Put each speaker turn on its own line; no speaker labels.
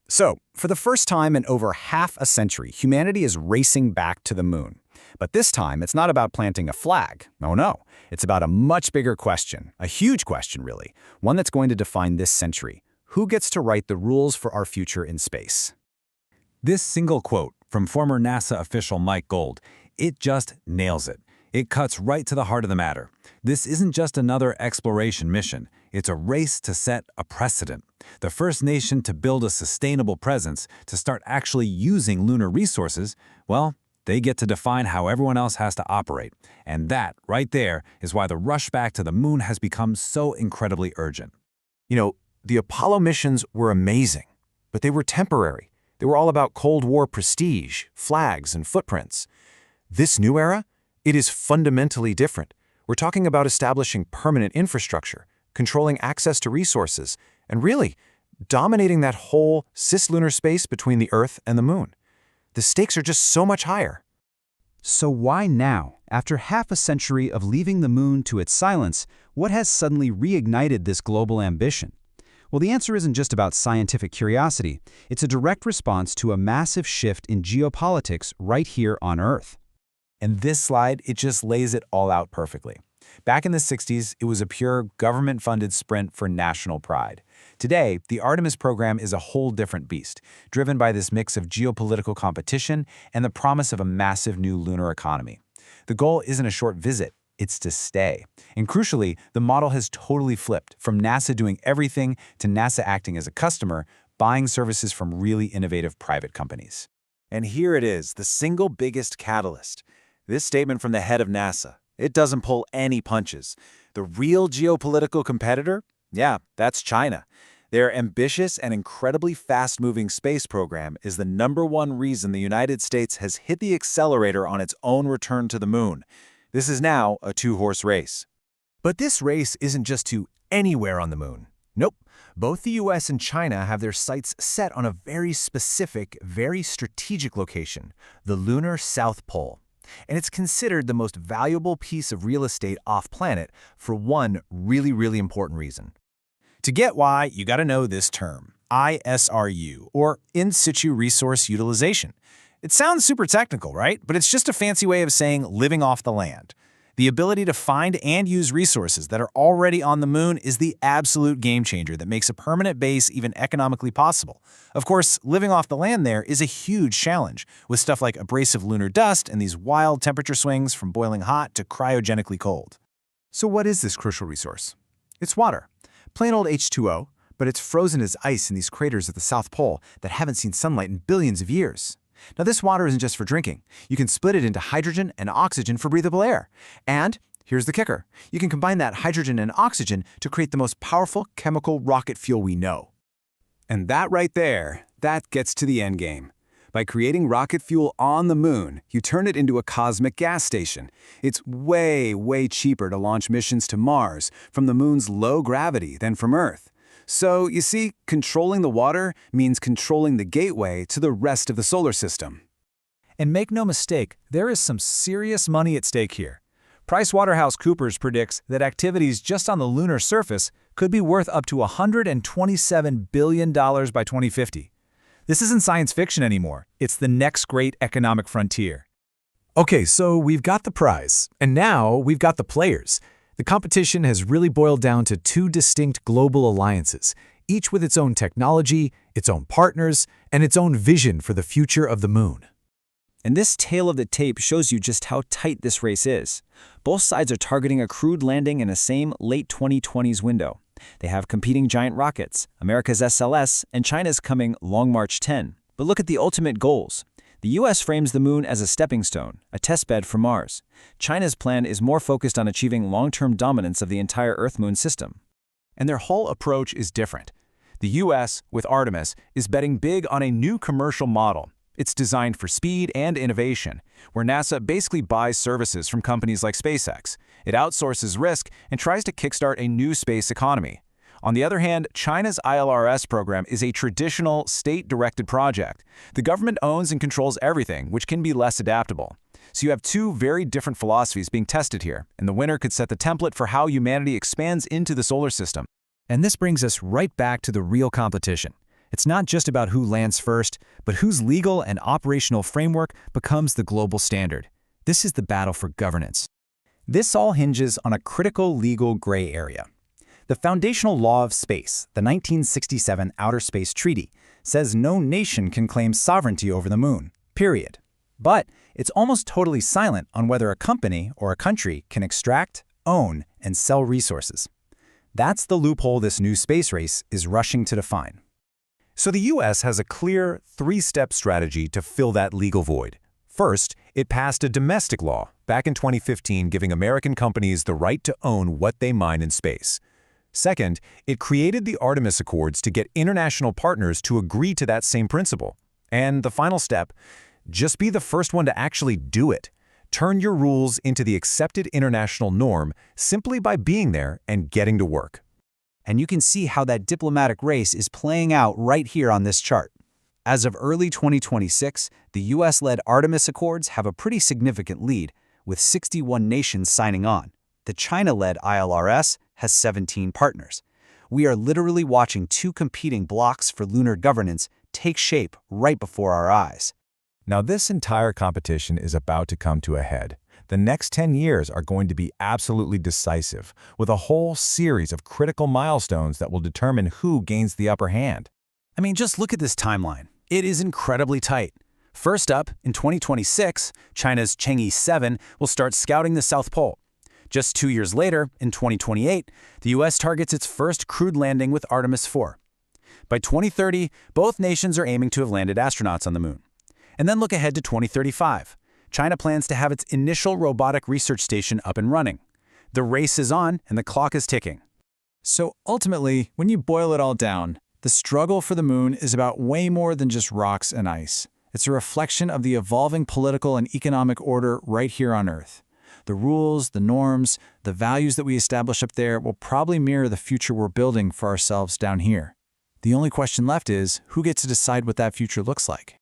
So, for the first time in over half a century, humanity is racing back to the moon. But this time, it's not about planting a flag. Oh no, it's about a much bigger question, a huge question really, one that's going to define this century. Who gets to write the rules for our future in space?
This single quote from former NASA official Mike Gold, it just nails it. It cuts right to the heart of the matter. This isn't just another exploration mission. It's a race to set a precedent. The first nation to build a sustainable presence, to start actually using lunar resources, well, they get to define how everyone else has to operate. And that, right there, is why the rush back to the moon has become so incredibly urgent.
You know, the Apollo missions were amazing, but they were temporary. They were all about Cold War prestige, flags, and footprints. This new era, it is fundamentally different. We're talking about establishing permanent infrastructure, controlling access to resources, and really dominating that whole cislunar space between the Earth and the Moon. The stakes are just so much higher.
So why now? After half a century of leaving the moon to its silence, what has suddenly reignited this global ambition? Well, the answer isn't just about scientific curiosity. It's a direct response to a massive shift in geopolitics right here on Earth.
And this slide, it just lays it all out perfectly. Back in the 60s, it was a pure government-funded sprint for national pride. Today, the Artemis program is a whole different beast, driven by this mix of geopolitical competition and the promise of a massive new lunar economy. The goal isn't a short visit, it's to stay. And crucially, the model has totally flipped, from NASA doing everything to NASA acting as a customer, buying services from really innovative private companies.
And here it is, the single biggest catalyst. This statement from the head of NASA. It doesn't pull any punches. The real geopolitical competitor? Yeah, that's China. Their ambitious and incredibly fast-moving space program is the #1 reason the United States has hit the accelerator on its own return to the moon. This is now a two-horse race.
But this race isn't just to anywhere on the moon. Nope. Both the US and China have their sights set on a very specific, very strategic location, the Lunar South Pole. And it's considered the most valuable piece of real estate off-planet for one really important reason.
To get why, you gotta know this term, ISRU, or In-Situ Resource Utilization. It sounds super technical, right? But it's just a fancy way of saying living off the land. The ability to find and use resources that are already on the moon is the absolute game changer that makes a permanent base even economically possible. Of course, living off the land there is a huge challenge, with stuff like abrasive lunar dust and these wild temperature swings from boiling hot to cryogenically cold.
So what is this crucial resource? It's water. Plain old H2O, but it's frozen as ice in these craters at the South Pole that haven't seen sunlight in billions of years. Now, this water isn't just for drinking. You can split it into hydrogen and oxygen for breathable air. And here's the kicker. You can combine that hydrogen and oxygen to create the most powerful chemical rocket fuel we know.
And that right there, that gets to the end game. By creating rocket fuel on the moon, you turn it into a cosmic gas station. It's way cheaper to launch missions to Mars from the moon's low gravity than from Earth. So, you see, controlling the water means controlling the gateway to the rest of the solar system.
And make no mistake, there is some serious money at stake here. PricewaterhouseCoopers predicts that activities just on the lunar surface could be worth up to $127 billion by 2050. This isn't science fiction anymore. It's the next great economic frontier.
Okay, so we've got the prize, and now we've got the players. The competition has really boiled down to two distinct global alliances, each with its own technology, its own partners, and its own vision for the future of the moon.
And this tale of the tape shows you just how tight this race is. Both sides are targeting a crewed landing in the same late 2020s window. They have competing giant rockets, America's SLS, and China's coming Long March 10. But look at the ultimate goals. The US frames the moon as a stepping stone, a testbed for Mars. China's plan is more focused on achieving long-term dominance of the entire Earth-Moon system.
And their whole approach is different. The US, with Artemis, is betting big on a new commercial model. It's designed for speed and innovation, where NASA basically buys services from companies like SpaceX. It outsources risk and tries to kickstart a new space economy. On the other hand, China's ILRS program is a traditional, state-directed project. The government owns and controls everything, which can be less adaptable. So you have two very different philosophies being tested here, and the winner could set the template for how humanity expands into the solar system.
And this brings us right back to the real competition.
It's not just about who lands first, but whose legal and operational framework becomes the global standard. This is the battle for governance.
This all hinges on a critical legal gray area. The foundational law of space, the 1967 Outer Space Treaty, says no nation can claim sovereignty over the moon, period. But it's almost totally silent on whether a company or a country can extract, own, and sell resources. That's the loophole this new space race is rushing to define.
So the U.S. has a clear three-step strategy to fill that legal void. First, it passed a domestic law back in 2015 giving American companies the right to own what they mine in space. Second, it created the Artemis Accords to get international partners to agree to that same principle. And the final step, just be the first one to actually do it. Turn your rules into the accepted international norm simply by being there and getting to work.
And you can see how that diplomatic race is playing out right here on this chart. As of early 2026, the US-led Artemis Accords have a pretty significant lead, with 61 nations signing on. The China-led ILRS has 17 partners. We are literally watching two competing blocks for lunar governance take shape right before our eyes.
Now, this entire competition is about to come to a head. The next 10 years are going to be absolutely decisive, with a whole series of critical milestones that will determine who gains the upper hand.
I mean, just look at this timeline. It is incredibly tight. First up, in 2026, China's Chang'e 7 will start scouting the South Pole. Just 2 years later, in 2028, the U.S. targets its first crewed landing with Artemis 4. By 2030, both nations are aiming to have landed astronauts on the moon. And then look ahead to 2035. China plans to have its initial robotic research station up and running. The race is on, and the clock is ticking.
So ultimately, when you boil it all down, the struggle for the moon is about way more than just rocks and ice. It's a reflection of the evolving political and economic order right here on Earth. The rules, the norms, the values that we establish up there will probably mirror the future we're building for ourselves down here. The only question left is, who gets to decide what that future looks like?